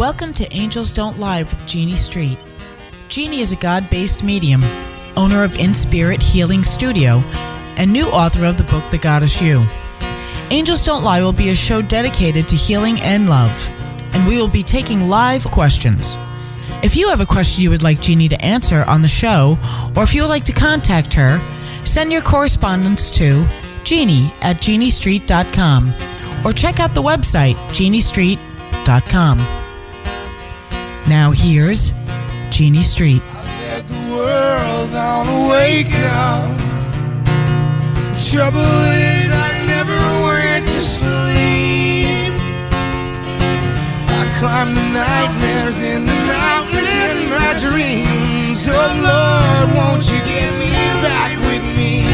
Welcome to Angels Don't Lie with Jeannie Street. Jeannie is a God-based medium, owner of In Spirit Healing Studio, and new author of the book The Goddess You. Angels Don't Lie will be a show dedicated to healing and love, and we will be taking live questions. If you have a question you would like Jeannie to answer on the show, or if you would like to contact her, send your correspondence to jeannie@jeanniestreet.com or check out the website jeanniestreet.com. Now here's Jeannie Street. I let the world on wake up. Trouble is I never went to sleep. I climbed the nightmares in the mountains in my dreams. Oh Lord, won't you get me back with me?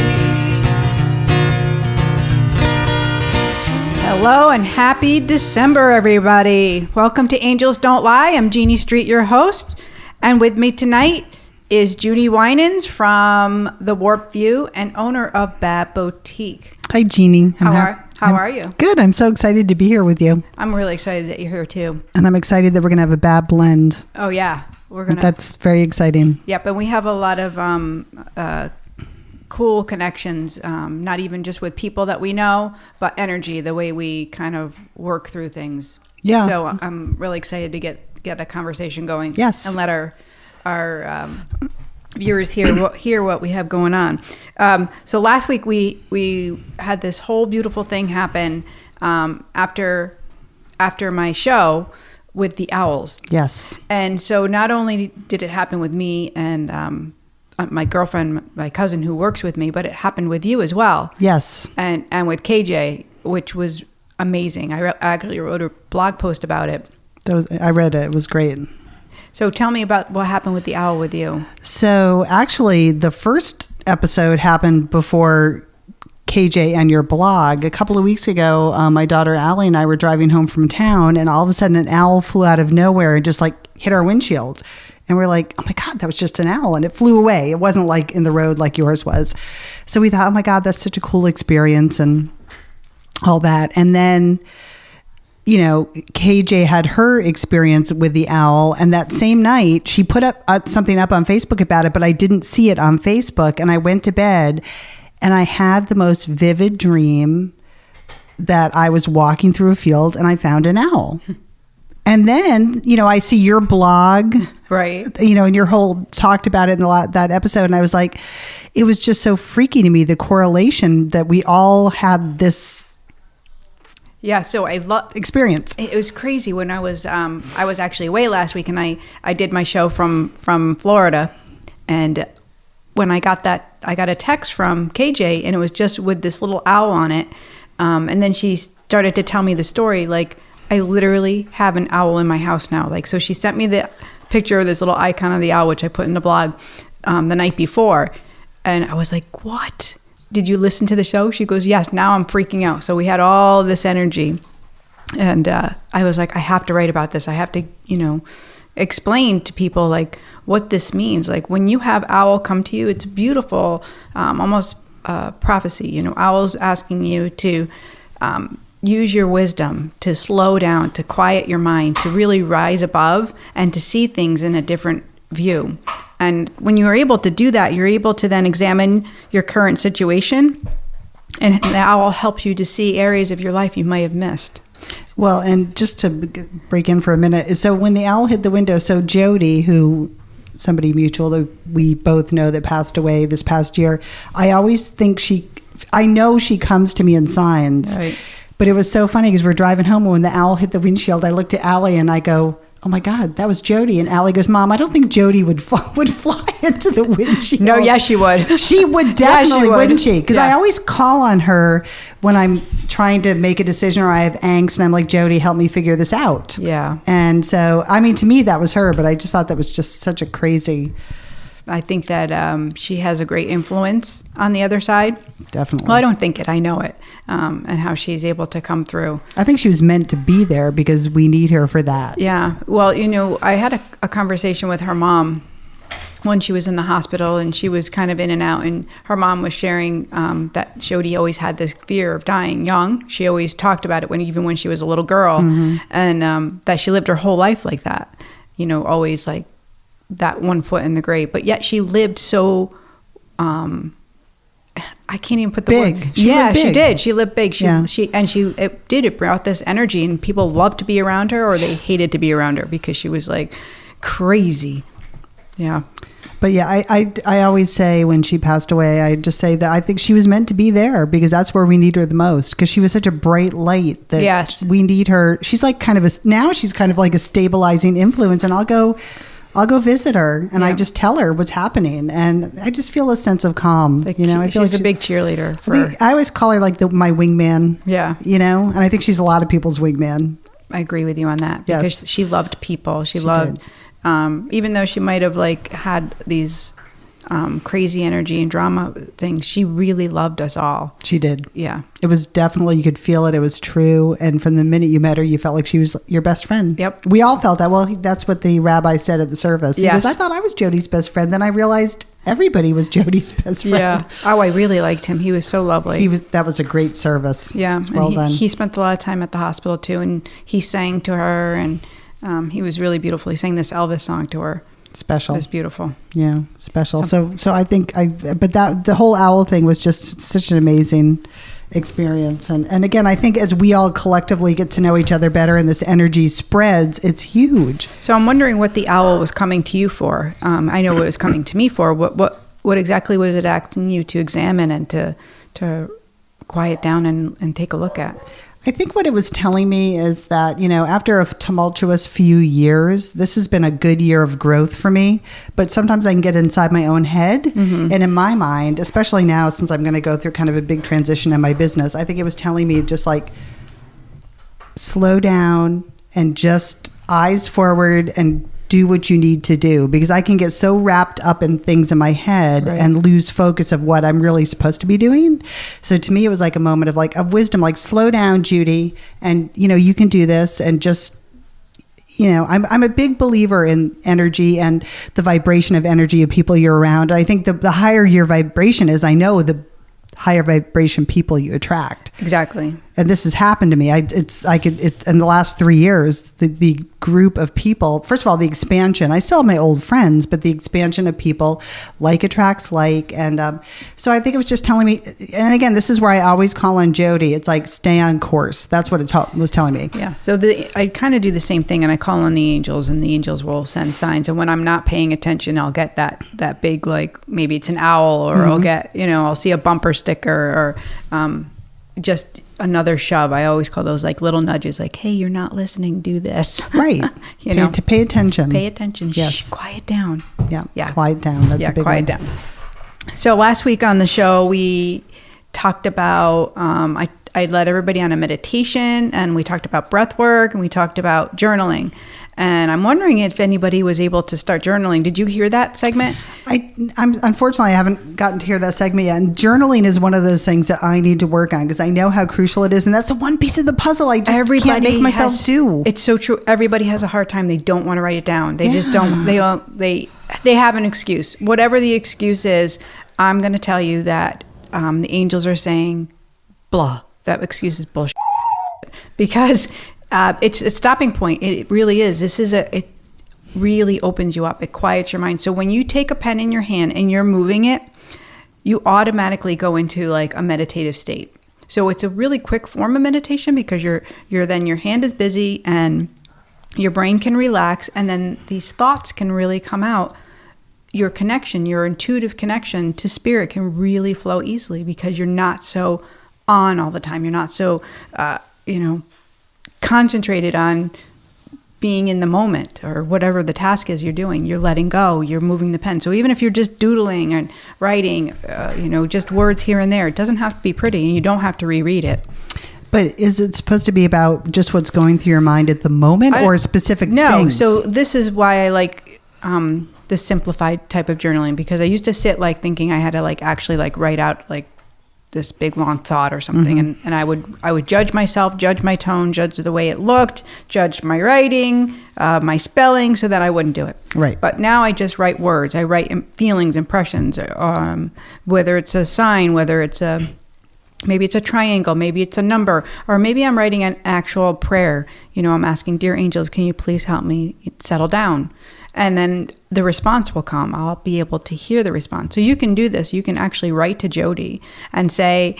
Hello and happy December, everybody. Welcome to Angels Don't Lie. I'm Jeannie Street, your host. And with me tonight is Judy Winans from The Warp View and owner of Bab Boutique. Hi, Jeannie. How are you? Good. I'm so excited to be here with you. I'm really excited that you're here too. And I'm excited that we're going to have a Bab blend. Oh, yeah. That's very exciting. Yep. And we have a lot of cool connections, not even just with people that we know, but energy, the way we kind of work through things. Yeah. So I'm really excited to get a conversation going. Yes. And let our viewers hear what we have going on. So last week we had this whole beautiful thing happen after my show with the owls. Yes. And so not only did it happen with me and my girlfriend, my cousin who works with me, but it happened with you as well. Yes. And with KJ, which was amazing. I actually wrote a blog post about it. I read it. It was great. So tell me about what happened with the owl with you. So actually, the first episode happened before KJ and your blog. A couple of weeks ago, my daughter Allie and I were driving home from town, and all of a sudden an owl flew out of nowhere and just like hit our windshield. And we're like, oh my God, that was just an owl. And it flew away. It wasn't like in the road like yours was. So we thought, oh my God, that's such a cool experience and all that. And then, you know, KJ had her experience with the owl. And that same night, she put up something up on Facebook about it, but I didn't see it on Facebook. And I went to bed and I had the most vivid dream that I was walking through a field and I found an owl. And then, you know, I see your blog, right? You know, and your whole talked about it in that episode. And I was like, it was just so freaky to me, the correlation that we all had this. Yeah. So I love experience. It was crazy when I was actually away last week and I did my show from Florida. And when I got a text from KJ and it was just with this little owl on it. And then she started to tell me the story, like, I literally have an owl in my house now. Like, so she sent me the picture of this little icon of the owl, which I put in the blog the night before. And I was like, what? Did you listen to the show? She goes, yes, now I'm freaking out. So we had all this energy. And I was like, I have to write about this. I have to, you know, explain to people like what this means. Like when you have owl come to you, it's beautiful, almost prophecy, you know, owls asking you to use your wisdom to slow down, to quiet your mind, to really rise above and to see things in a different view. And when you are able to do that, you're able to then examine your current situation, and that will help you to see areas of your life you might have missed. Well, and just to break in for a minute, so when the owl hit the window, so Jody, who somebody mutual that we both know that passed away this past year, I always think I know she comes to me in signs. Right. But it was so funny because we're driving home and when the owl hit the windshield, I looked at Allie and I go, oh my God, that was Jody. And Allie goes, Mom, I don't think Jody would fly into the windshield. No, yes, she would. She would definitely, wouldn't she? Because yeah. I always call on her when I'm trying to make a decision or I have angst and I'm like, Jody, help me figure this out. Yeah. And so, I mean, to me, that was her, but I just thought that was just such a crazy... I think that she has a great influence on the other side. Definitely. Well, I don't think it. I know it. And how she's able to come through. I think she was meant to be there because we need her for that. Yeah. Well, you know, I had a conversation with her mom when she was in the hospital and she was kind of in and out, and her mom was sharing that Jody always had this fear of dying young. She always talked about it even when she was a little girl, and that she lived her whole life like that, you know, always like that one foot in the grave. But yet she lived so, I can't even put the big. word. She lived big. She did. She lived big. Yeah. It brought this energy, and people loved to be around her, or they hated to be around her because she was like crazy. Yeah. But yeah, I always say when she passed away, I just say that I think she was meant to be there because that's where we need her the most, because she was such a bright light that we need her. She's like now she's kind of like a stabilizing influence, and I'll go visit her and I just tell her what's happening, and I just feel a sense of calm. I feel she's like a big cheerleader. I always call her like my wingman. Yeah. And I think she's a lot of people's wingman. I agree with you on that because she loved people. She loved, even though she might have like had these crazy energy and drama things, she really loved us all. She did. Yeah. It was definitely, you could feel it. It was true. And from the minute you met her, you felt like she was your best friend. Yep. We all felt that. Well, that's what the rabbi said at the service. He goes, I thought I was Jody's best friend. Then I realized everybody was Jody's best friend. Yeah. Oh, I really liked him. He was so lovely. That was a great service. Yeah. Well done. He spent a lot of time at the hospital too, and he sang to her, and he was really beautiful. He sang this Elvis song to her. Special. It was beautiful. Yeah, special. So I think but the whole owl thing was just such an amazing experience. And again, I think as we all collectively get to know each other better and this energy spreads, it's huge. So I'm wondering what the owl was coming to you for. I know what it was coming to me for. What exactly was it asking you to examine and to quiet down and take a look at? I think what it was telling me is that, after a tumultuous few years, this has been a good year of growth for me. But sometimes I can get inside my own head. Mm-hmm. And in my mind, especially now, since I'm going to go through kind of a big transition in my business, I think it was telling me just like slow down and just eyes forward and do what you need to do, because I can get so wrapped up in things in my head and lose focus of what I'm really supposed to be doing. So to me, it was like a moment of wisdom, like slow down, Judy, and you can do this. And just, I'm a big believer in energy and the vibration of energy of people you're around. And I think the higher your vibration is, I know the higher vibration people you attract. Exactly. And this has happened to me. In the last 3 years, the group of people, first of all, the expansion, I still have my old friends, but the expansion of people like attracts like. And so I think it was just telling me, and again, this is where I always call on Jody. It's like, stay on course. That's what it was telling me. Yeah. So I kind of do the same thing, and I call on the angels, and the angels will send signs. And when I'm not paying attention, I'll get that big, like maybe it's an owl, or I'll get, I'll see a bumper sticker, or just another shove. I always call those like little nudges, like, hey, you're not listening, do this. Right. To pay attention. Pay attention. Yes. Shh, quiet down. Yeah. Quiet down. That's a big quiet one. down. So last week on the show, we talked about, I led everybody on a meditation, and we talked about breath work, and we talked about journaling. And I'm wondering if anybody was able to start journaling. Did you hear that segment? I'm unfortunately, I haven't gotten to hear that segment yet. And journaling is one of those things that I need to work on, because I know how crucial it is. And that's the one piece of the puzzle I just can't make myself do. It's so true. Everybody has a hard time. They don't want to write it down. They just don't. They have an excuse. Whatever the excuse is, I'm going to tell you that the angels are saying, blah. That excuse is bullshit. Because it's a stopping point. It really is. It really opens you up. It quiets your mind. So when you take a pen in your hand and you're moving it, you automatically go into like a meditative state. So it's a really quick form of meditation, because your hand is busy and your brain can relax, and then these thoughts can really come out. Your intuitive connection to spirit can really flow easily, because you're not so on all the time. You're not so, concentrated on being in the moment, or whatever the task is you're doing. You're letting go. You're moving the pen. So even if you're just doodling and writing, just words here and there, it doesn't have to be pretty, and you don't have to reread it. But is it supposed to be about just what's going through your mind at the moment, or specific things? No. So this is why I like the simplified type of journaling, because I used to sit like thinking I had to like actually like write out like this big long thought or something, and I would judge myself, judge my tone, judge the way it looked, judge my writing, my spelling, so that I wouldn't do it. Right. But now I just write words. I write feelings, impressions, whether it's a sign, whether it's maybe it's a triangle, maybe it's a number, or maybe I'm writing an actual prayer. I'm asking, dear angels, can you please help me settle down? And then the response will come. I'll be able to hear the response. So you can do this. You can actually write to Jody and say,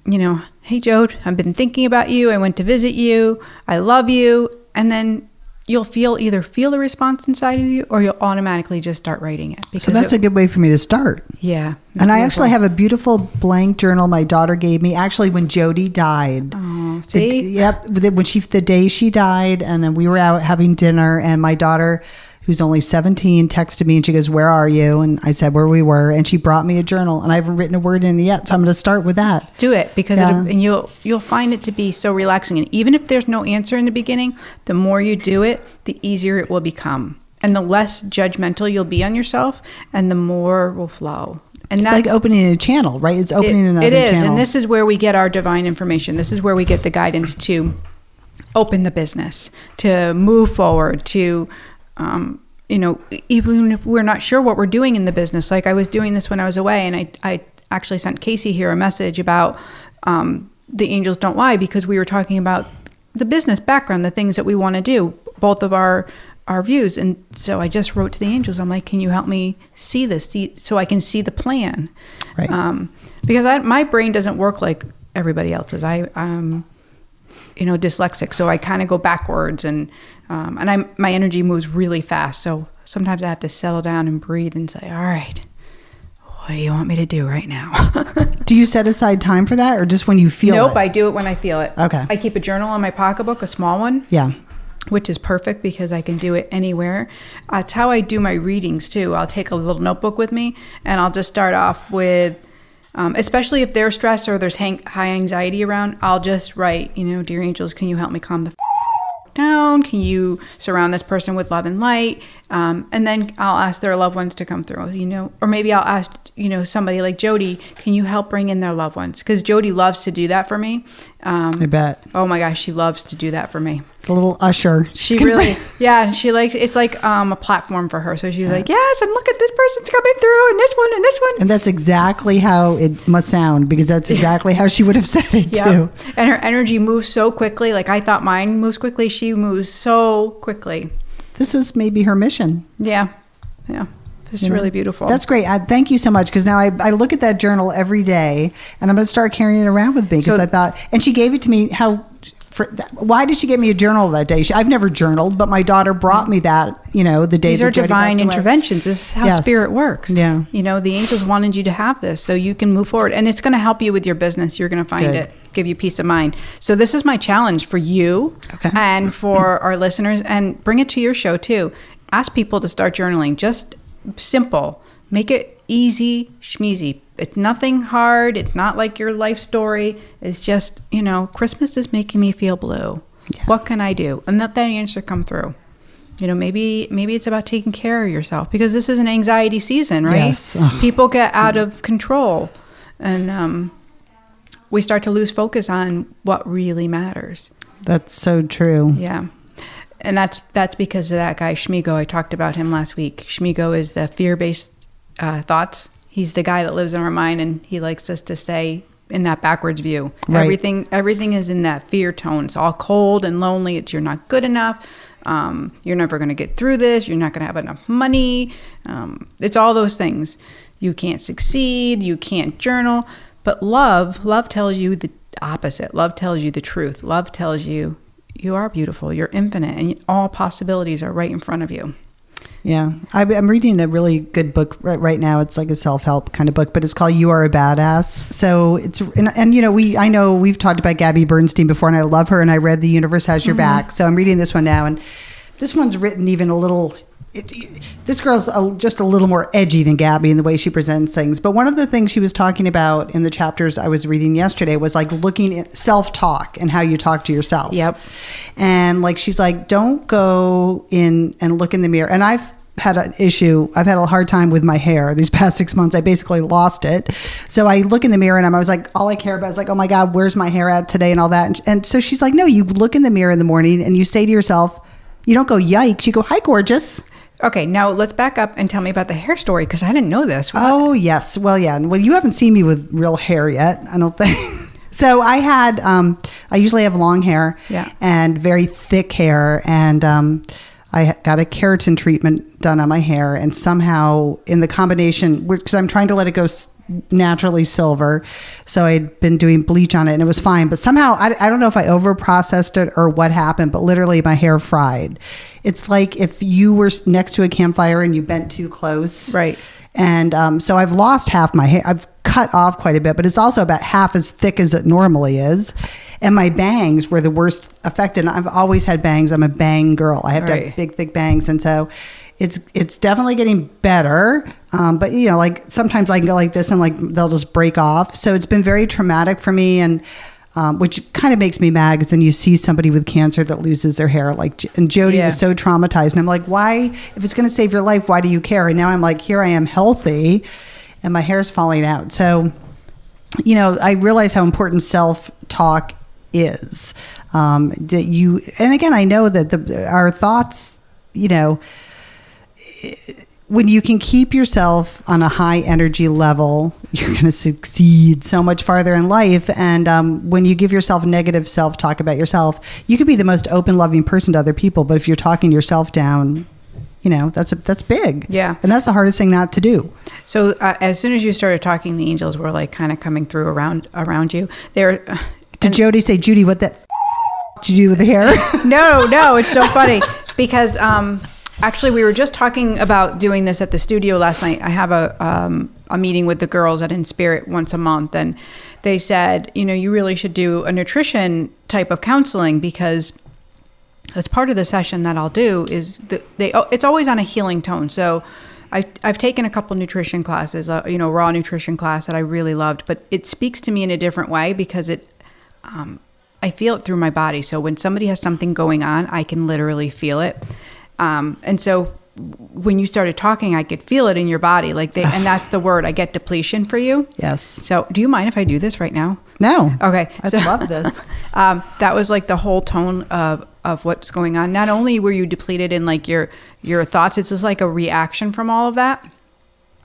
hey, Jode, I've been thinking about you. I went to visit you. I love you. And then you'll either feel the response inside of you, or you'll automatically just start writing it. So that's a good way for me to start. Yeah. And I actually have a beautiful blank journal my daughter gave me, actually, when Jody died. Oh, see? The day she died, and then we were out having dinner, and my daughter, who's only 17, texted me and she goes, where are you? And I said where we were, and she brought me a journal, and I haven't written a word in it yet, so I'm going to start with that. Do it, because and you'll find it to be so relaxing. And even if there's no answer in the beginning, the more you do it, the easier it will become. And the less judgmental you'll be on yourself, and the more will flow. And it's like opening a channel, right? It's opening another channel. It is, and this is where we get our divine information. This is where we get the guidance to open the business, to move forward, to even if we're not sure what we're doing in the business. Like I was doing this when I was away, and I actually sent Casey here a message about the angels don't lie, because we were talking about the business background, the things that we want to do, both of our views. And so I just wrote to the angels. I'm like, can you help me see this, so I can see the plan? Right. Because my brain doesn't work like everybody else's. I'm dyslexic, so I kind of go backwards, and my energy moves really fast. So sometimes I have to settle down and breathe and say, all right, what do you want me to do right now? Do you set aside time for that, or just when you feel it? Nope, I do it when I feel it. Okay. I keep a journal in my pocketbook, a small one. Yeah. Which is perfect because I can do it anywhere. That's how I do my readings too. I'll take a little notebook with me, and I'll just start off with, especially if they're stressed or there's high anxiety around, I'll just write, dear angels, can you help me calm the down? Can you surround this person with love and light? And then I'll ask their loved ones to come through, or maybe I'll ask, somebody like Jody, can you help bring in their loved ones? Because Jody loves to do that for me. I bet. Oh my gosh, she loves to do that for me. The little usher. She really, she likes, it's like a platform for her. So she's like, yes, and look at this person's coming through, and this one, and this one. And that's exactly how it must sound, because that's exactly how she would have said it too. And her energy moves so quickly. Like I thought mine moves quickly. She moves so quickly. This is maybe her mission. Yeah. This is really beautiful. That's great. Thank you so much, because now I look at that journal every day, and I'm going to start carrying it around with me, because I thought, and she gave it to me, why did she give me a journal that day? I've never journaled, but my daughter brought me that, the day These that are Jody divine passed away. interventions. This is how spirit works. Yeah. The angels wanted you to have this so you can move forward. And it's going to help you with your business. You're going to find it, give you peace of mind. So this is my challenge for you and for our listeners, and bring it to your show too. Ask people to start journaling. Just simple. Make it easy, schmeezy. It's nothing hard. It's not like your life story. It's just, Christmas is making me feel blue. Yeah. What can I do? And let that answer come through. Maybe it's about taking care of yourself, because this is an anxiety season, right? Yes. People get out of control, and we start to lose focus on what really matters. That's so true. Yeah. And that's because of that guy, Shmigo. I talked about him last week. Shmigo is the fear-based thoughts. He's the guy that lives in our mind, and he likes us to stay in that backwards view. Right. Everything is in that fear tone. It's all cold and lonely. It's you're not good enough. You're never going to get through this. You're not going to have enough money. It's all those things. You can't succeed. You can't journal. But love tells you the opposite. Love tells you the truth. Love tells you you are beautiful. You're infinite, and all possibilities are right in front of you. Yeah. I'm reading a really good book right now. It's like a self-help kind of book, but it's called You Are a Badass. So it's, and I know we've talked about Gabby Bernstein before, and I love her, and I read The Universe Has Your Back. So I'm reading this one now, and this one's written even a little, this girl's just a little more edgy than Gabby in the way she presents things. But one of the things she was talking about in the chapters I was reading yesterday was like looking at self-talk and how you talk to yourself. Yep. And like, she's like, don't go in and look in the mirror. And I've had an issue. I've had a hard time with my hair these past 6 months. I basically lost it. So I look in the mirror and I was like, all I care about is like, oh my God, where's my hair at today and all that. And so she's like, no, you look in the mirror in the morning and you say to yourself, you don't go, yikes. You go, hi, gorgeous. Okay, now let's back up and tell me about the hair story because I didn't know this. What? Oh, yes. Well, yeah. Well, you haven't seen me with real hair yet, I don't think. So I had, I usually have long hair and very thick hair. And I got a keratin treatment done on my hair. And somehow in the combination, because I'm trying to let it go naturally silver. So I'd been doing bleach on it and it was fine. But somehow, I don't know if I over processed it or what happened, but literally my hair fried. It's like if you were next to a campfire and you bent too close. Right. And so I've lost half my hair. I've cut off quite a bit, but it's also about half as thick as it normally is. And my bangs were the worst affected. I've always had bangs. I'm a bang girl. I have to have big, thick bangs. And so it's definitely getting better. But you know, like sometimes I can go like this and like they'll just break off. So it's been very traumatic for me. And which kind of makes me mad because then you see somebody with cancer that loses their hair. And Jody was so traumatized. And I'm like, why, if it's going to save your life, why do you care? And now I'm like, here I am healthy and my hair's falling out. So, you know, I realize how important self-talk is. That you, and again, I know that our thoughts, you know, when you can keep yourself on a high energy level, you're going to succeed so much farther in life. And when you give yourself negative self-talk about yourself, you could be the most open, loving person to other people. But if you're talking yourself down, you know, that's big. Yeah. And that's the hardest thing not to do. So as soon as you started talking, the angels were like kind of coming through around you. Did Jody say, Judy, what the did you do with the hair? No, it's so funny because actually we were just talking about doing this at the studio last night. I have a meeting with the girls at In Spirit once a month, and they said, you know, you really should do a nutrition type of counseling because as part of the session that I'll do is it's always on a healing tone. So I've taken a couple nutrition classes, you know, raw nutrition class that I really loved, but it speaks to me in a different way because I feel it through my body. So when somebody has something going on, I can literally feel it. And so when you started talking, I could feel it in your body, and that's the word. I get depletion for you. Yes. So do you mind if I do this right now? No. Okay. I love this. That was like the whole tone of what's going on. Not only were you depleted in like your thoughts, it's just like a reaction from all of that.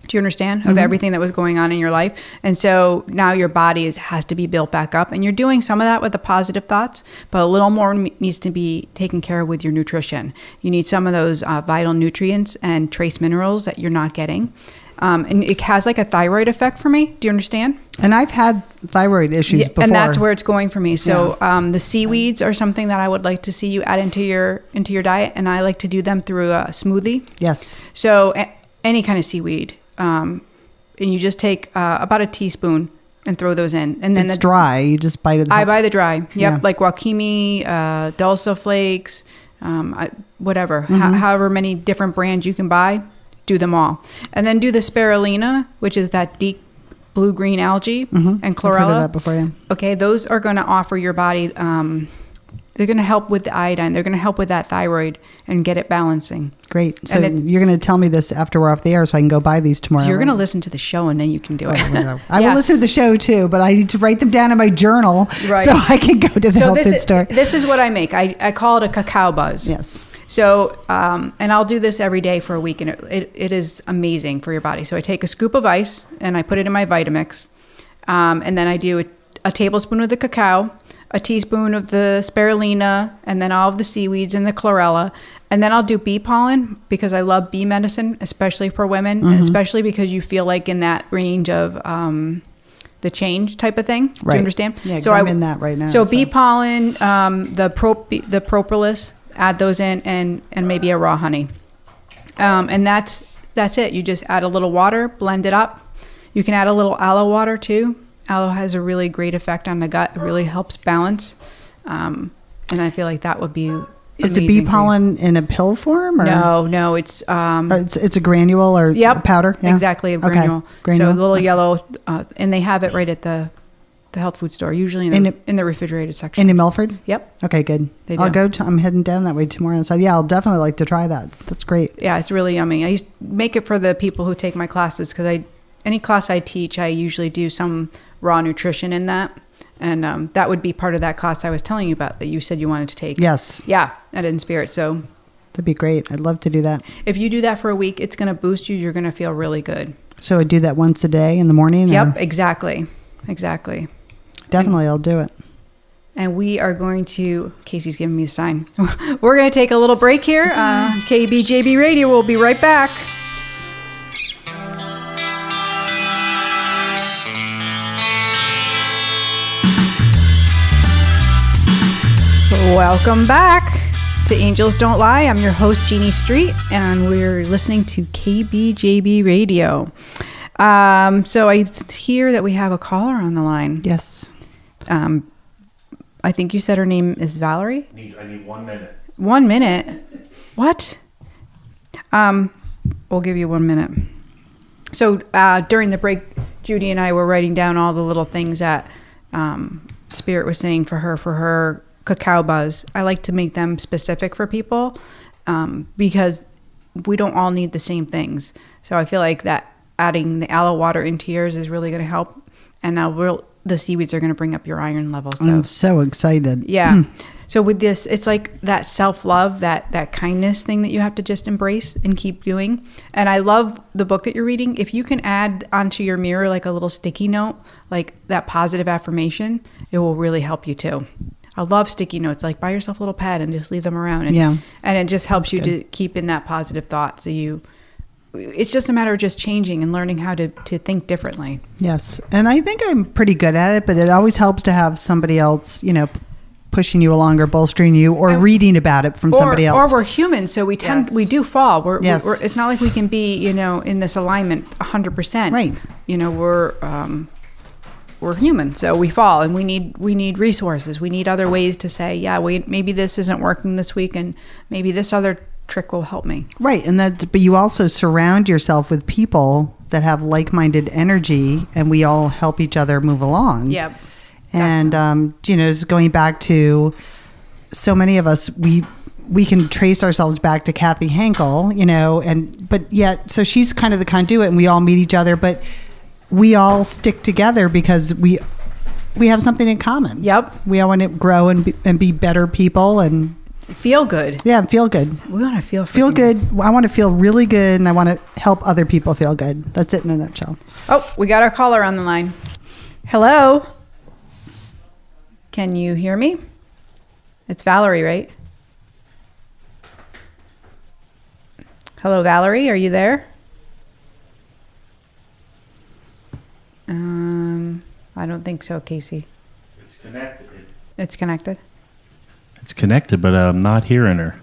Do you understand? Of everything that was going on in your life. And so now your body has to be built back up, and you're doing some of that with the positive thoughts, but a little more needs to be taken care of with your nutrition. You need some of those vital nutrients and trace minerals that you're not getting. And it has like a thyroid effect for me. Do you understand? And I've had thyroid issues before. And that's where it's going for me. So the seaweeds are something that I would like to see you add into your diet. And I like to do them through a smoothie. Yes. So any kind of seaweed. And you just take about a teaspoon and throw those in. And then it's dry. You just bite it. I buy the dry. Yep. Yeah. Like wakimi, dulse flakes, whatever. However many different brands you can buy, do them all. And then do the spirulina, which is that deep blue-green algae, and chlorella. I've heard of that before, yeah. Okay, those are going to offer your body... they're going to help with the iodine. They're going to help with that thyroid and get it balancing. Great. So you're going to tell me this after we're off the air so I can go buy these tomorrow. You're going to listen to the show and then you can do it. I will listen to the show too, but I need to write them down in my journal so I can go to the health food store. This is what I make. I call it a cacao buzz. Yes. So, and I'll do this every day for a week, and it is amazing for your body. So I take a scoop of ice and I put it in my Vitamix, and then I do a tablespoon of the cacao, a teaspoon of the spirulina, and then all of the seaweeds and the chlorella. And then I'll do bee pollen because I love bee medicine, especially for women, and especially because you feel like in that range of the change type of thing. Right. Do you understand? Yeah, because I'm in that right now. So bee pollen, the propolis, add those in, and maybe a raw honey. And that's it. You just add a little water, blend it up. You can add a little aloe water too. Aloe has a really great effect on the gut. It really helps balance. And I feel like that would be Is the bee pollen in a pill form? Or? No, it's... it's a granule or a powder? Yeah, exactly, a granule. Okay. Granule. So a little yellow, and they have it right at the The health food store, usually in the refrigerated section. In Milford? Yep. Okay, good. They do. I'll go. I'm heading down that way tomorrow. So yeah, I'll definitely like to try that. That's great. Yeah, it's really yummy. I used to make it for the people who take my classes because any class I teach, I usually do some raw nutrition in that. And that would be part of that class I was telling you about that you said you wanted to take. Yes. Yeah, at In Spirit. So that'd be great. I'd love to do that. if you do that for a week, it's going to boost you. You're going to feel really good. So I do that once a day in the morning? Yep, exactly. Exactly. Definitely, I'll do it. And we are going to, Casey's giving me a sign. We're going to take a little break here. KBJB Radio, we'll be right back. Welcome back to Angels Don't Lie. I'm your host, Jeannie Street, and we're listening to KBJB Radio. So I hear that we have a caller on the line. Yes. I think you said her name is Valerie? I need 1 minute. 1 minute? What? We'll give you 1 minute. So during the break, Judy and I were writing down all the little things that Spirit was saying for her cacao buzz. I like to make them specific for people because we don't all need the same things. So I feel like that adding the aloe water into yours is really going to help. And now the seaweeds are going to bring up your iron levels. So. I'm so excited. Yeah. So with this, it's like that self-love, that kindness thing that you have to just embrace and keep doing. And I love the book that you're reading. If you can add onto your mirror like a little sticky note, like that positive affirmation, it will really help you too. I love sticky notes. Like buy yourself a little pad and just leave them around. And, and it just helps you to keep in that positive thought. So it's just a matter of just changing and learning how to think differently. Yes. And I think I'm pretty good at it, but it always helps to have somebody else, pushing you along or bolstering you or reading about it from somebody else. Or we're human, so we do fall. We're it's not like we can be, in this alignment 100%. Right. We're human, so we fall, and we need resources. We need other ways to say, maybe this isn't working this week, and maybe this other trick will help me. Right. But you also surround yourself with people that have like-minded energy, and we all help each other move along. Yep. And, just going back to so many of us, we can trace ourselves back to Kathy Henkel, but yet, so she's kind of the conduit and we all meet each other, but we all stick together because we have something in common. Yep. We all want to grow and be better people and feel good. Yeah, feel good. We want to feel good. I want to feel really good and I want to help other people feel good. That's it in a nutshell. Oh, we got our caller on the line. Hello. Can you hear me? It's Valerie, right? Hello, Valerie. Are you there? I don't think so, Casey. It's connected. It's connected? It's connected, but I'm not hearing her.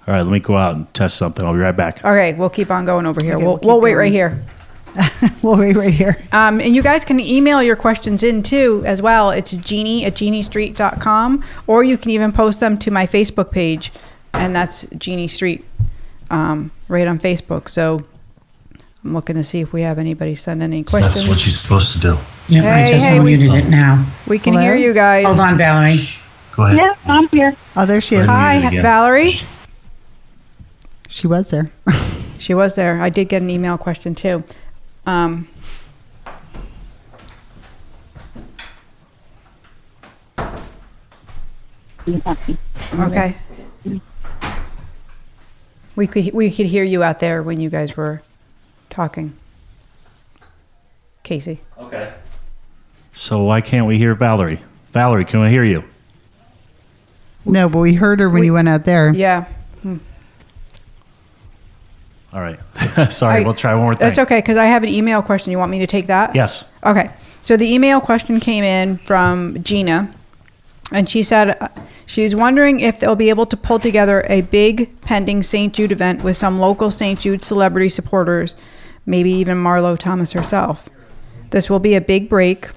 All right, let me go out and test something. I'll be right back. Okay, we'll keep on going over here. Okay, we'll wait right here. We'll wait right here. And you guys can email your questions in too as well. It's Jeannie@JeannieStreet.com, or you can even post them to my Facebook page, and that's Jeannie Street, right on Facebook. So I'm looking to see if we have anybody send any questions. That's what you're supposed to do. Yep, I just unmuted it now. We can Hello? hear you guys. Hold on, Valerie. Go ahead. Yeah, I'm here. Oh, there she is. Hi, Valerie. She was there. She was there. I did get an email question too. Okay. We could hear you out there when you guys were talking. Casey. Okay. So why can't we hear Valerie? Valerie, can we hear you? No, but we heard her when you went out there. Yeah. All right. Sorry, we'll try one more thing. That's okay, because I have an email question. You want me to take that? Yes. Okay. So the email question came in from Gina, and she said she was wondering if they'll be able to pull together a big pending St. Jude event with some local St. Jude celebrity supporters, maybe even Marlo Thomas herself. This will be a big break.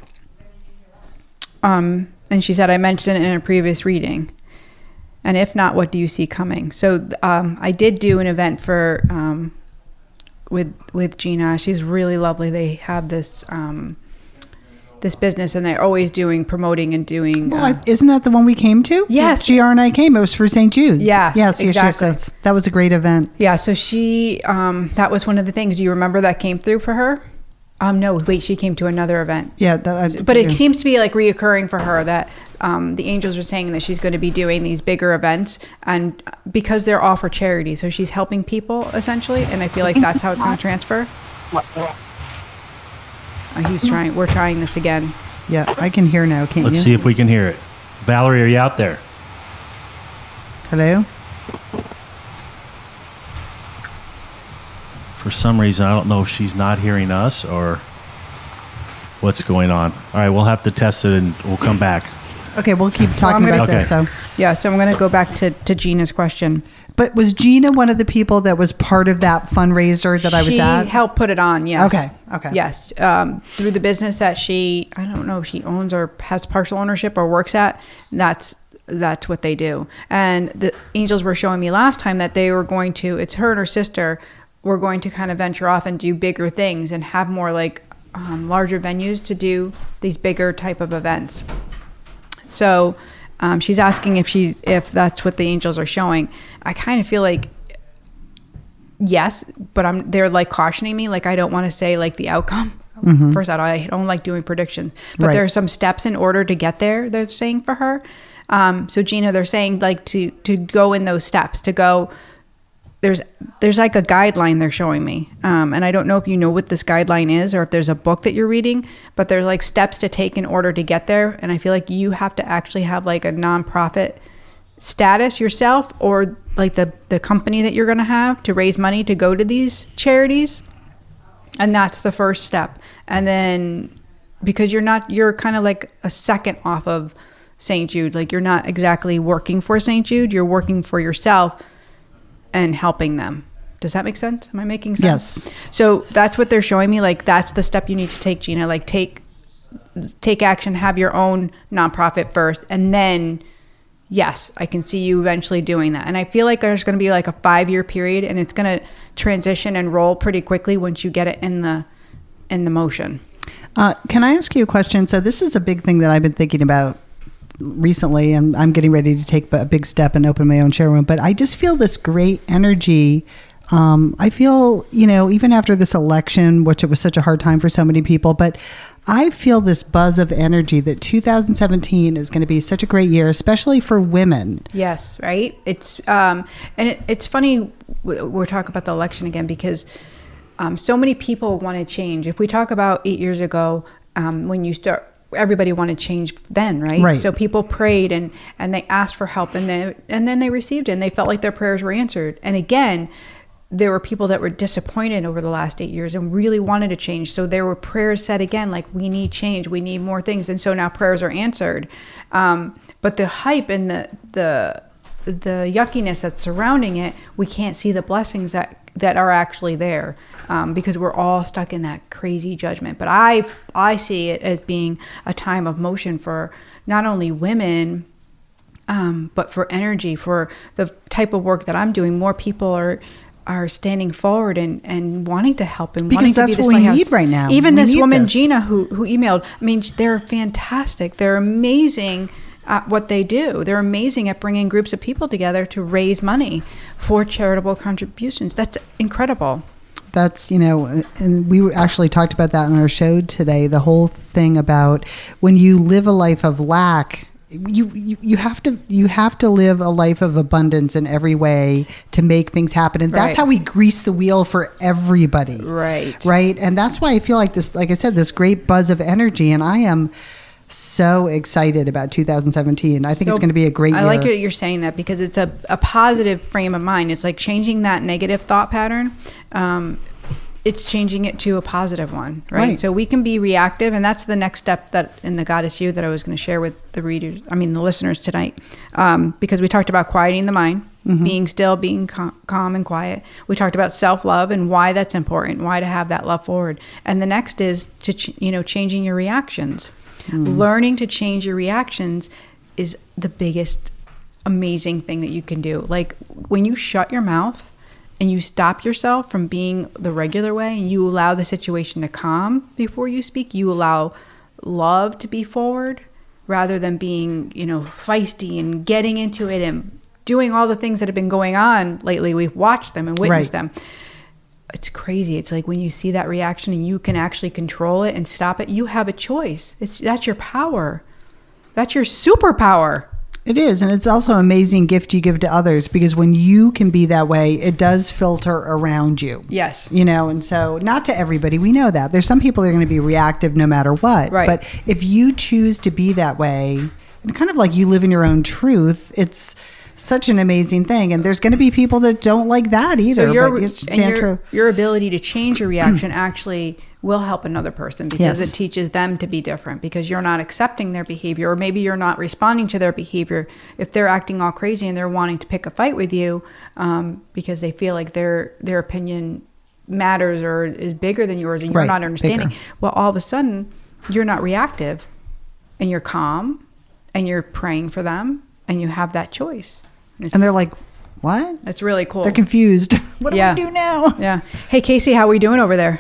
And she said, I mentioned it in a previous reading. And if not, what do you see coming? So I did do an event for with Gina. She's really lovely. They have this this business, and they're always doing promoting and doing. Well, isn't that the one we came to? Yes. GR and I came. It was for St. Jude's. Yes, exactly. Yes. That was a great event. Yeah, so she, that was one of the things. Do you remember that came through for her? No, wait, she came to another event. Yeah. But it seems to be like reoccurring for her that the angels are saying that she's going to be doing these bigger events, and because they're all for charity. So she's helping people essentially, and I feel like that's how it's going to transfer. We're trying this again. Yeah, I can hear now, can't Let's you? see if we can hear it. Valerie, are you out there? Hello? For some reason, I don't know if she's not hearing us or what's going on. All right, we'll have to test it and we'll come back. Okay, we'll keep talking about this. So, Yeah, so I'm going to go back to Gina's question. but was Gina one of the people that was part of that fundraiser that I was at? She helped put it on, yes. Okay. Yes, through the business that I don't know if she owns or has partial ownership or works at, that's what they do. And the angels were showing me last time that they were going to, it's her and her sister, were going to kind of venture off and do bigger things and have more like larger venues to do these bigger type of events. So she's asking if that's what the angels are showing. I kind of feel like yes, but they're like cautioning me. Like I don't want to say like the outcome. Mm-hmm. First out, I don't like doing predictions, but Right. there are some steps in order to get there. They're saying for her. So Gina, they're saying like to go in those steps, to go. There's like a guideline they're showing me, and I don't know if you know what this guideline is or if there's a book that you're reading, but there's like steps to take in order to get there. And I feel like you have to actually have like a nonprofit status yourself, or like the company that you're going to have to raise money to go to these charities, and that's the first step. And then because you're kind of like a second off of St. Jude, like you're not exactly working for St. Jude, you're working for yourself and helping them. Does that make sense? Am I making sense? Yes. So that's what they're showing me. Like that's the step you need to take, Gina. Like take action, have your own nonprofit first, and then yes, I can see you eventually doing that. And I feel like there's going to be like a 5-year period, and it's going to transition and roll pretty quickly once you get it in the motion. Can I ask you a question? So this is a big thing that I've been thinking about recently, and I'm getting ready to take a big step and open my own showroom, but I just feel this great energy. I feel, even after this election, which it was such a hard time for so many people, but I feel this buzz of energy that 2017 is going to be such a great year, especially for women. Yes, right. It's it's funny we're talking about the election again because so many people want to change. If we talk about 8 years ago, when you start, everybody wanted change then, right? Right. So people prayed and they asked for help, and then they received it, and they felt like their prayers were answered. And again, there were people that were disappointed over the last 8 years and really wanted to change. So there were prayers said again, like, we need change, we need more things. And so now prayers are answered. But the hype and the yuckiness that's surrounding it, we can't see the blessings that are actually there, because we're all stuck in that crazy judgment. But I see it as being a time of motion for not only women, but for energy, for the type of work that I'm doing. More people are standing forward and wanting to help and Because wanting to that's be this what we lighthouse. need right now. Even We this need woman, this. Gina, who emailed, I mean, they're fantastic. They're amazing at what they do. They're amazing at bringing groups of people together to raise money for charitable contributions. That's incredible. That's, and we actually talked about that on our show today, the whole thing about when you live a life of lack, you have to live a life of abundance in every way to make things happen. And that's Right. how we grease the wheel for everybody. Right. Right. And that's why I feel like this, like I said, this great buzz of energy. And I am so excited about 2017. I think it's going to be a great year. I like that you're saying that, because it's a positive frame of mind. It's like changing that negative thought pattern. It's changing it to a positive one, right? So we can be reactive, and that's the next step that in the Goddess You that I was going to share with the listeners tonight, because we talked about quieting the mind, being still, being calm and quiet. We talked about self-love and why that's important, why to have that love forward. And the next is to changing your reactions. Learning to change your reactions is the biggest amazing thing that you can do. Like when you shut your mouth and you stop yourself from being the regular way, and you allow the situation to calm before you speak, you allow love to be forward rather than being, feisty and getting into it and doing all the things that have been going on lately. We've watched them and witnessed them. It's crazy. It's like when you see that reaction and you can actually control it and stop it, you have a choice. That's your power. That's your superpower. It is. And it's also an amazing gift you give to others, because when you can be that way, it does filter around you. Yes. And so not to everybody, we know that. There's some people that are going to be reactive no matter what. Right. But if you choose to be that way, and kind of like you live in your own truth, it's such an amazing thing. And there's going to be people that don't like that either. So your ability to change your reaction actually will help another person, because it teaches them to be different, because you're not accepting their behavior, or maybe you're not responding to their behavior. If they're acting all crazy and they're wanting to pick a fight with you because they feel like their opinion matters or is bigger than yours, and you're not understanding. Bigger. Well, all of a sudden you're not reactive and you're calm and you're praying for them and you have that choice. And they're like, what? That's really cool. They're confused. What do I do now? Yeah. Hey, Casey, how are we doing over there?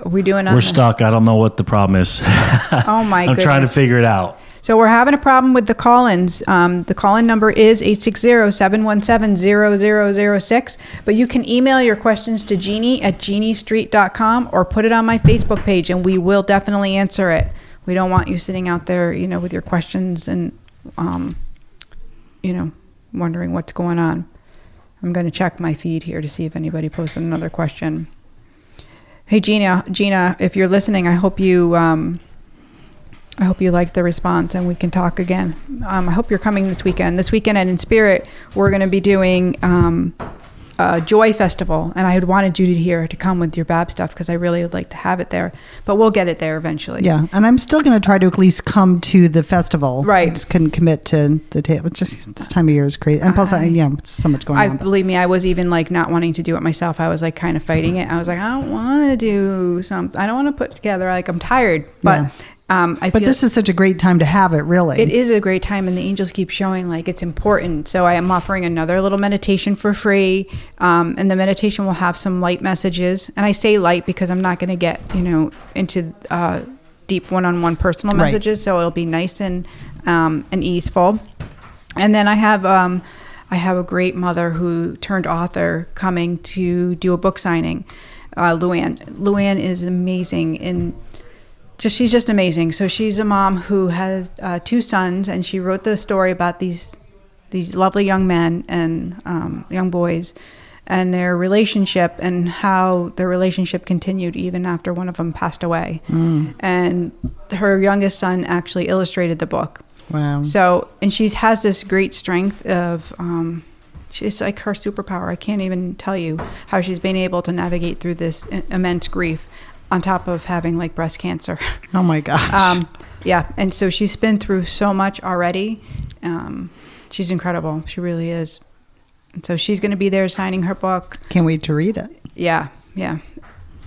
Are we doing? We're stuck. I don't know what the problem is. Oh my goodness. I'm trying to figure it out. So we're having a problem with the call-ins. The call-in number is 860-717-0006. But you can email your questions to Jeannie@jeanniestreet.com or put it on my Facebook page, and we will definitely answer it. We don't want you sitting out there, with your questions and, wondering what's going on. I'm going to check my feed here to see if anybody posted another question. Hey, Gina, if you're listening, I hope you liked the response and we can talk again. I hope you're coming this weekend. This weekend at In Spirit, we're going to be doing a Joy Festival, and I had wanted Judy here to come with your Bab stuff because I really would like to have it there, but we'll get it there eventually. Yeah, and I'm still going to try to at least come to the festival. Right. I just couldn't commit to the table. It's just this time of year is crazy, and plus, it's so much going on. Believe me, I was even like not wanting to do it myself. I was like kind of fighting it. I was like, I don't want to do something. I don't want to put together. Like I'm tired, but. Yeah. But this is such a great time to have it, really. It is a great time, and the angels keep showing like it's important. So I am offering another little meditation for free, and the meditation will have some light messages. And I say light because I'm not going to get into deep one-on-one personal messages. So it'll be nice and easeful. And then I have a great mother who turned author coming to do a book signing. Luann. Luann is amazing in. She's just amazing. So she's a mom who has 2 sons, and she wrote the story about these lovely young men and young boys and their relationship, and how their relationship continued even after one of them passed away. And her youngest son actually illustrated the book. Wow. So, and she has this great strength of, it's like her superpower. I can't even tell you how she's been able to navigate through this immense grief, on top of having like breast cancer. Oh my gosh. Yeah. And so she's been through so much already. She's incredible. She really is. And so she's going to be there signing her book. Can't wait to read it. Yeah. Yeah.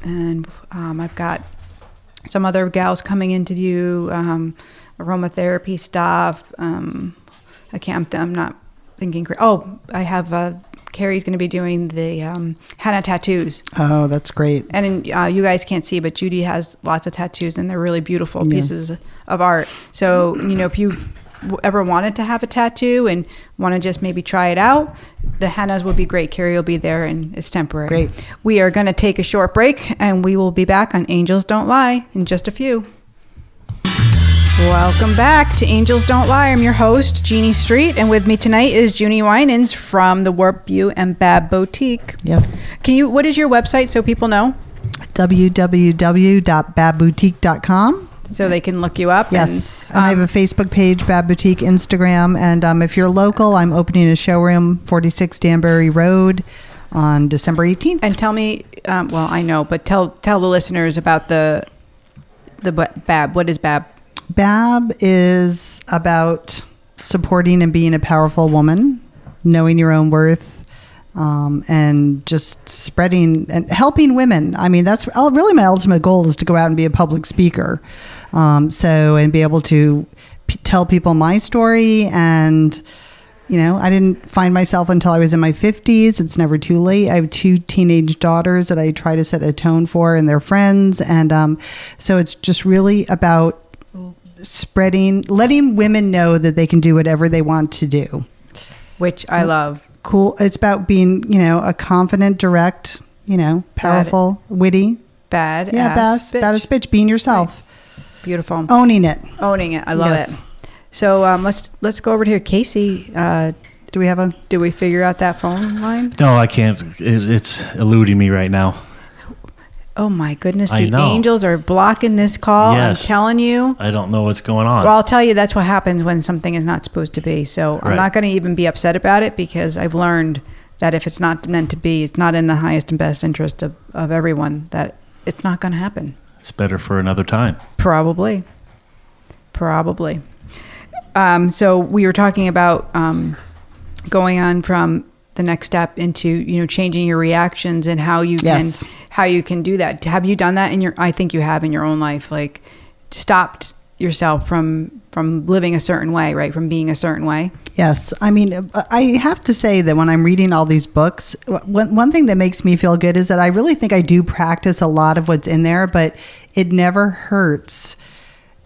And I've got some other gals coming in to do aromatherapy stuff. I'm not thinking. Oh, I have Carrie's going to be doing the henna tattoos. Oh, that's great. And you guys can't see, but Judy has lots of tattoos, and they're really beautiful pieces of art. So, if you ever wanted to have a tattoo and want to just maybe try it out, the hennas would be great. Carrie will be there, and it's temporary. Great. We are going to take a short break, and we will be back on Angels Don't Lie in just a few. Welcome back to Angels Don't Lie. I'm your host, Jeannie Street, and with me tonight is Junie Winans from the Warp View and Bab Boutique. Yes. What is your website so people know? www.babboutique.com. So they can look you up. Yes. And I have a Facebook page, Bab Boutique, Instagram. And if you're local, I'm opening a showroom, 46 Danbury Road, on December 18th. And tell me, I know, but tell the listeners about the Bab. What is Bab? Bab is about supporting and being a powerful woman, knowing your own worth, and just spreading and helping women. I mean, that's really my ultimate goal, is to go out and be a public speaker. And be able to tell people my story and You know, I didn't find myself until I was in my 50s. It's never too late. I have 2 teenage daughters that I try to set a tone for and their friends. And so it's just really about letting women know that they can do whatever they want to do. Which I love. Cool. It's about being, you know, a confident, direct, you know, powerful, witty. Badass bitch. Being yourself. Right. Beautiful. Owning it. I love it. So let's go over to here. Casey, do we figure out that phone line? No, I can't. It's eluding me right now. Oh my goodness. I The know. angels are blocking this call. Yes. I'm telling you. I don't know what's going on. Well, I'll tell you that's what happens when something is not supposed to be. So I'm Right. not going to even be upset about it because I've learned that if it's not meant to be, it's not in the highest and best interest of everyone, that it's not going to happen. It's better for another time. Probably. So we were talking about going on from the next step into, you know, changing your reactions and how you can do that. Have you done that I think you have in your own life, like stopped yourself from living a certain way, right? From being a certain way. Yes. I mean, I have to say that when I'm reading all these books, one thing that makes me feel good is that I really think I do practice a lot of what's in there, but it never hurts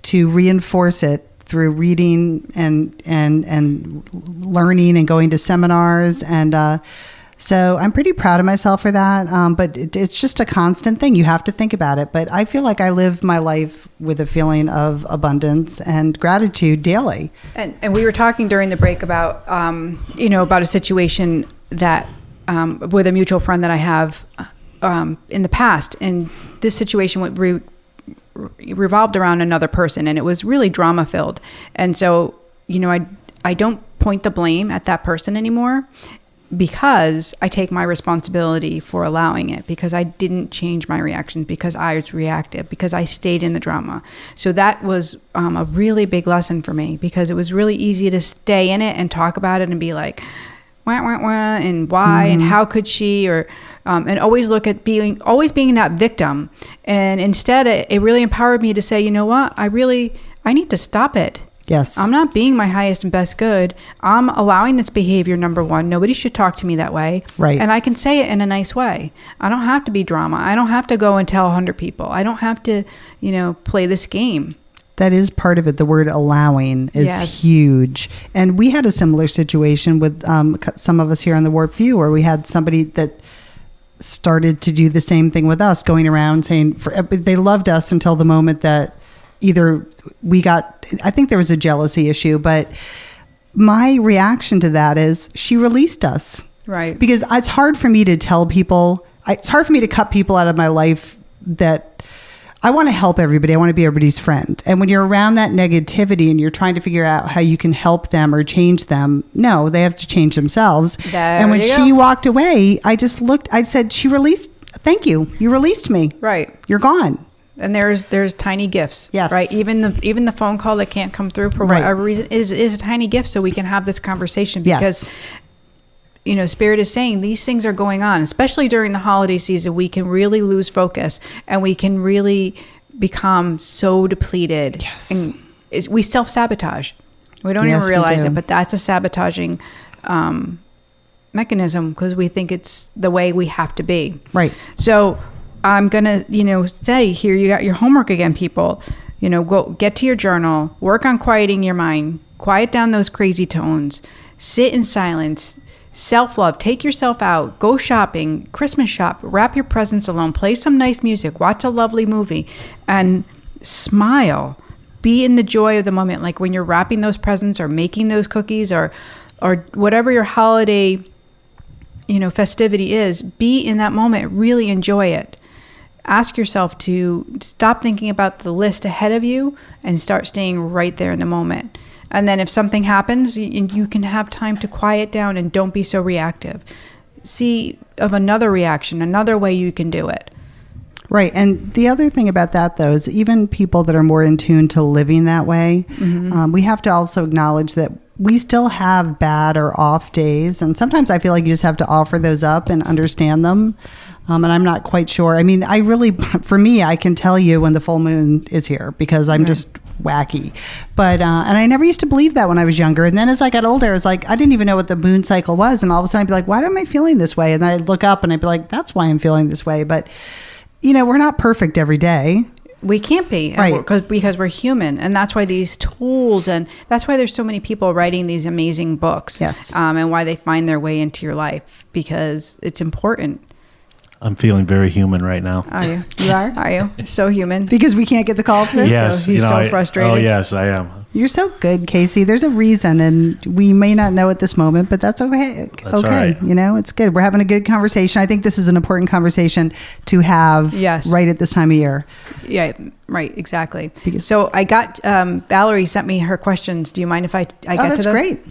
to reinforce it through reading and learning and going to seminars. And so I'm pretty proud of myself for that. But it's just a constant thing. You have to think about it. But I feel like I live my life with a feeling of abundance and gratitude daily. And we were talking during the break about, about a situation that with a mutual friend that I have in the past. And this situation revolved around another person, and it was really drama filled. And so, you know, I don't point the blame at that person anymore, because I take my responsibility for allowing it, because I didn't change my reactions, because I was reactive, because I stayed in the drama. So that was a really big lesson for me, because it was really easy to stay in it and talk about it and be like, wah, wah, wah, and why, and how could she, or and always look at being that victim. And instead, it really empowered me to say, you know what, I need to stop it. Yes. I'm not being my highest and best good. I'm allowing this behavior, number one. Nobody should talk to me that way. Right. And I can say it in a nice way. I don't have to be drama. I don't have to go and tell 100 people. I don't have to, play this game. That is part of it. The word allowing is huge. And we had a similar situation with some of us here on the Warp View, where we had somebody that started to do the same thing with us, going around saying they loved us until the moment that either I think there was a jealousy issue, but my reaction to that is she released us. Right. Because it's hard for me to tell people, it's hard for me to cut people out of my life that I want to help everybody. I want to be everybody's friend. And when you're around that negativity and you're trying to figure out how you can help them or change them, no, they have to change themselves. And when she walked away, I just looked, I said, thank you. You released me. Right. You're gone. And there's tiny gifts. Yes. Right. Even the phone call that can't come through for whatever reason is a tiny gift, so we can have this conversation, because Spirit is saying these things are going on, especially during the holiday season. We can really lose focus, and we can really become so depleted. Yes. And we self-sabotage. We don't even realize it, but that's a sabotaging mechanism, because we think it's the way we have to be. Right. So I'm going to, say, here, you got your homework again, people. Go get to your journal, work on quieting your mind, quiet down those crazy tones, sit in silence, self-love, take yourself out, go shopping, Christmas shop, wrap your presents alone, play some nice music, watch a lovely movie, and smile. Be in the joy of the moment, like when you're wrapping those presents or making those cookies or whatever your holiday, festivity is. Be in that moment, really enjoy it. Ask yourself to stop thinking about the list ahead of you and start staying right there in the moment. And then if something happens, you can have time to quiet down and don't be so reactive. See of another reaction, another way you can do it. Right. And the other thing about that, though, is even people that are more in tune to living that way, we have to also acknowledge that we still have bad or off days. And sometimes I feel like you just have to offer those up and understand them. And I'm not quite sure. I mean, for me, I can tell you when the full moon is here, because I'm just wacky. But and I never used to believe that when I was younger. And then as I got older, I was like, I didn't even know what the moon cycle was. And all of a sudden I'd be like, why am I feeling this way? And then I'd look up and I'd be like, that's why I'm feeling this way. But, we're not perfect every day. We can't be, right? Because we're human, and that's why these tools, and that's why there's so many people writing these amazing books. Yes, and why they find their way into your life, because it's important. I'm feeling very human right now. Are you? You are? Are you? So human. Because we can't get the call through? Yes. So he's so frustrated. Oh, yes, I am. You're so good, Casey. There's a reason, and we may not know at this moment, but that's okay. That's all right. It's good. We're having a good conversation. I think this is an important conversation to have right at this time of year. Yeah, right, exactly. So I got, Valerie sent me her questions. Do you mind if I get to them? That's great.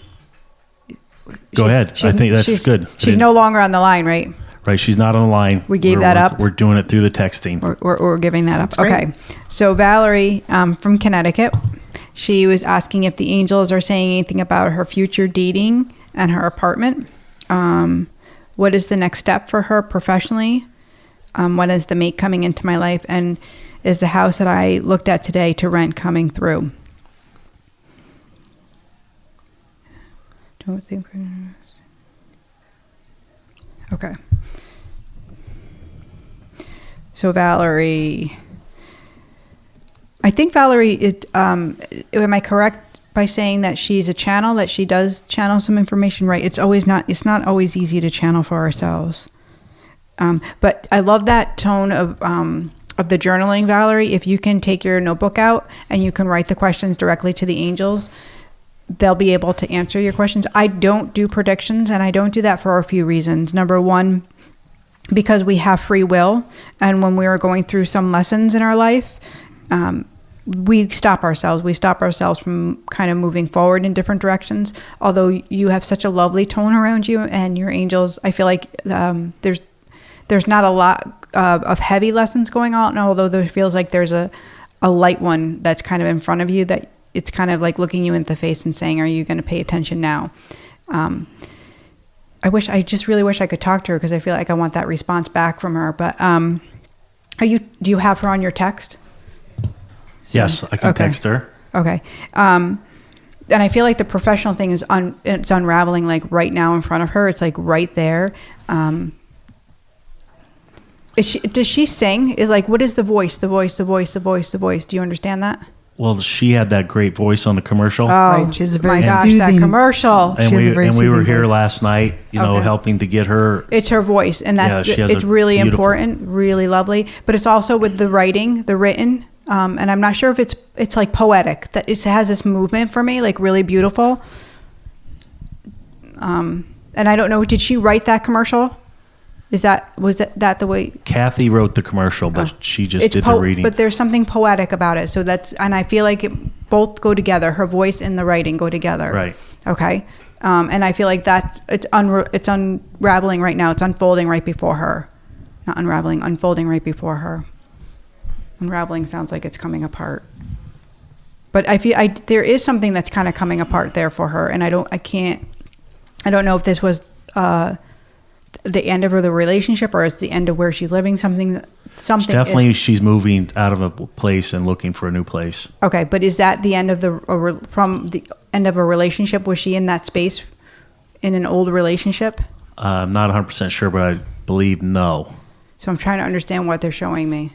Go ahead. I think that's good. She's no longer on the line, right? Right, she's not on the line. We gave that up. We're doing it through the texting. We're giving that up. That's great. Okay. So Valerie from Connecticut, she was asking if the angels are saying anything about her future dating and her apartment. What is the next step for her professionally? When is the mate coming into my life? And is the house that I looked at today to rent coming through? Don't think. Okay. So Valerie, I think Valerie, am I correct by saying that she's a channel, that she does channel some information, right? It's not always easy to channel for ourselves. But I love that tone of the journaling, Valerie. If you can take your notebook out and you can write the questions directly to the angels, they'll be able to answer your questions. I don't do predictions, and I don't do that for a few reasons. Number one, because we have free will, and when we are going through some lessons in our life, we stop ourselves. We stop ourselves from kind of moving forward in different directions. Although you have such a lovely tone around you and your angels, I feel like there's not a lot of heavy lessons going on, although there feels like there's a light one that's kind of in front of you, that it's kind of like looking you in the face and saying, are you going to pay attention now? I just really wish I could talk to her, because I feel like I want that response back from her. But do you have her on your text? Yes, I can text her. Okay. And I feel like the professional thing is it's unraveling like right now in front of her. It's like right there. Does she sing? What is the voice? The voice. Do you understand that? Well, she had that great voice on the commercial. Oh, right. She's a very my gosh, soothing, that commercial. And we were here voice. last night, helping to get her. It's her voice, and that's it's really important, really lovely. But it's also with the written, and I'm not sure if it's like poetic. That it has this movement for me, like really beautiful. And I don't know, did she write that commercial? Was that the way? Kathy wrote the commercial, but she just did the reading. But there's something poetic about it. So and I feel like both go together. Her voice and the writing go together. Right. Okay. And I feel like it's unraveling right now. It's unfolding right before her. Not unraveling, unfolding right before her. Unraveling sounds like it's coming apart. But I feel there is something that's kind of coming apart there for her, and I don't know if this was the end of the relationship, or it's the end of where she's living. Something. Definitely, she's moving out of a place and looking for a new place. Okay, but is that the end of from the end of a relationship? Was she in that space in an old relationship? I'm not 100% sure, but I believe no. So I'm trying to understand what they're showing me.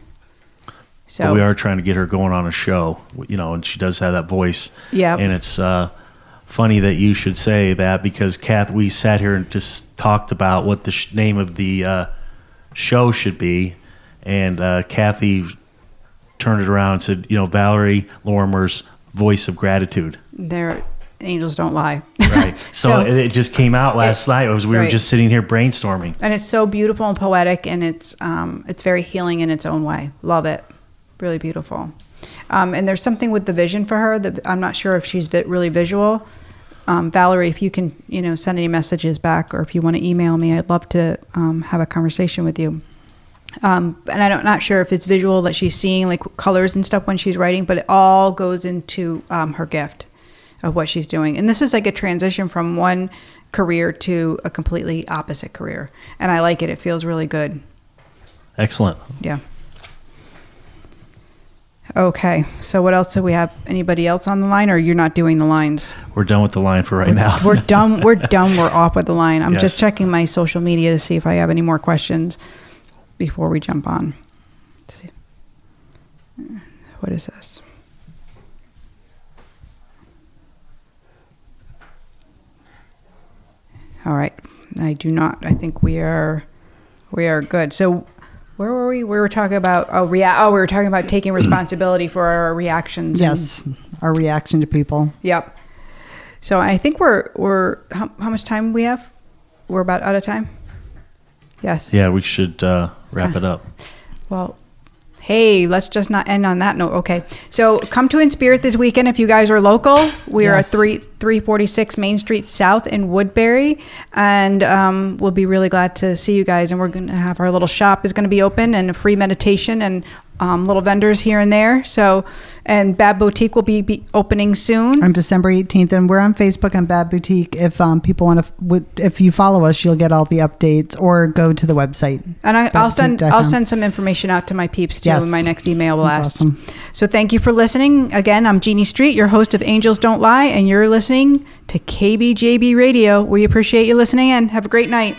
So but we are trying to get her going on a show, and she does have that voice. Yeah. And it's funny that you should say that, because we sat here and just talked about what the name of the show should be, and Kathy turned it around and said, Valerie Lorimer's Voice of Gratitude. Their angels don't lie. Right. So it just came out last night. We were just sitting here brainstorming. And it's so beautiful and poetic, and it's very healing in its own way. Love it. Really beautiful. And there's something with the vision for her that I'm not sure if she's really visual. Valerie, if you can, send any messages back, or if you want to email me, I'd love to have a conversation with you. And I'm not sure if it's visual that she's seeing like colors and stuff when she's writing, but it all goes into her gift of what she's doing. And this is like a transition from one career to a completely opposite career. And I like it. It feels really good. Excellent. Yeah. Okay. So what else do we have? Anybody else on the line, or you're not doing the lines? We're done with the line for right now. We're done. We're done. We're off with the line. I'm Yes. just checking my social media to see if I have any more questions before we jump on. Let's see. What is this? All right. I do not. I think we are good. So where were we? We were talking about we were talking about taking responsibility for our reactions. Yes, our reaction to people. Yep. So I think we're how much time we have? We're about out of time. Yes. Yeah, we should wrap it up. Well, hey, let's just not end on that note. Okay. So come to In Spirit this weekend if you guys are local. We are at Yes. 346 Main Street South in Woodbury. And we'll be really glad to see you guys. And we're going to have our little shop is going to be open, and a free meditation, and little vendors here and there. So, and Bad Boutique will be opening soon. On December 18th, and we're on Facebook on Bad Boutique. If people want to, if you follow us, you'll get all the updates, or go to the website. And I'll badboutique.com. send some information out to my peeps too Yes. in my next email blast. That's awesome. So thank you for listening. Again, I'm Jeannie Street, your host of Angels Don't Lie, and you're listening to KBJB Radio. We appreciate you listening in. Have a great night.